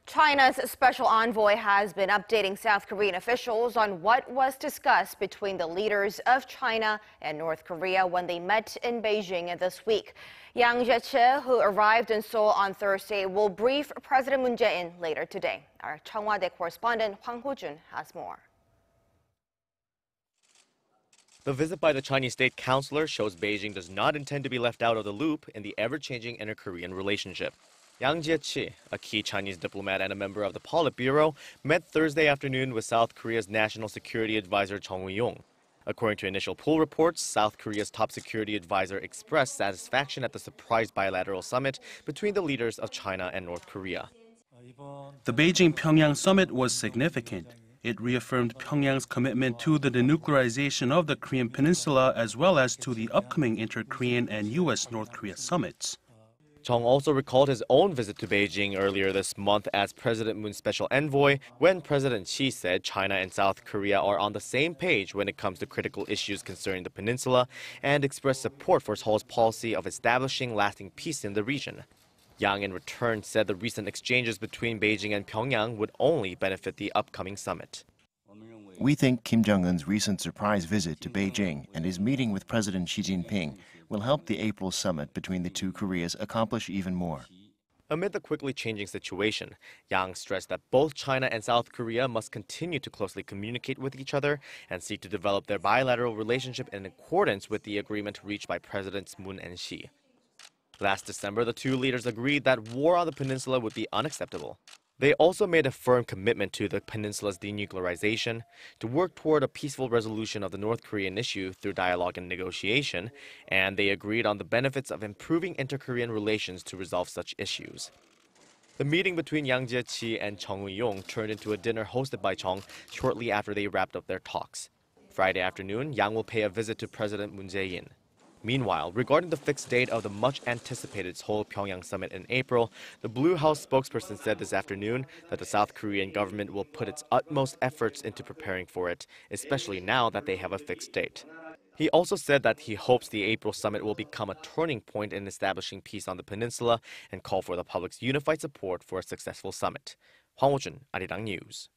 China's special envoy has been updating South Korean officials on what was discussed between the leaders of China and North Korea when they met in Beijing this week. Jiechi, who arrived in Seoul on Thursday, will brief President Moon Jae-in later today. Our Cheongwadae correspondent Hwang Hojun has more. The visit by the Chinese State Councilor shows Beijing does not intend to be left out of the loop in the ever-changing inter-Korean relationship. Jiechi, a key Chinese diplomat and a member of the Politburo, met Thursday afternoon with South Korea's National Security Advisor Chung Eui-yong. According to initial poll reports, South Korea's top security advisor expressed satisfaction at the surprise bilateral summit between the leaders of China and North Korea. The Beijing-Pyongyang summit was significant. It reaffirmed Pyongyang's commitment to the denuclearization of the Korean peninsula as well as to the upcoming inter-Korean and U.S.-North Korea summits. Chung also recalled his own visit to Beijing earlier this month as President Moon's special envoy when President Xi said China and South Korea are on the same page when it comes to critical issues concerning the peninsula and expressed support for Seoul's policy of establishing lasting peace in the region. Yang in return said the recent exchanges between Beijing and Pyongyang would only benefit the upcoming summit. We think Kim Jong-un's recent surprise visit to Beijing and his meeting with President Xi Jinping will help the April summit between the two Koreas accomplish even more. Amid the quickly changing situation, Yang stressed that both China and South Korea must continue to closely communicate with each other and seek to develop their bilateral relationship in accordance with the agreement reached by Presidents Moon and Xi. Last December, the two leaders agreed that war on the peninsula would be unacceptable. They also made a firm commitment to the peninsula's denuclearization, to work toward a peaceful resolution of the North Korean issue through dialogue and negotiation, and they agreed on the benefits of improving inter-Korean relations to resolve such issues. The meeting between Jiechi and Chung Eui-yong turned into a dinner hosted by Chung shortly after they wrapped up their talks. Friday afternoon, Yang will pay a visit to President Moon Jae-in. Meanwhile, regarding the fixed date of the much-anticipated Seoul-Pyongyang summit in April, the Blue House spokesperson said this afternoon that the South Korean government will put its utmost efforts into preparing for it, especially now that they have a fixed date. He also said that he hopes the April summit will become a turning point in establishing peace on the peninsula and call for the public's unified support for a successful summit. Hwang Hojun, Arirang News.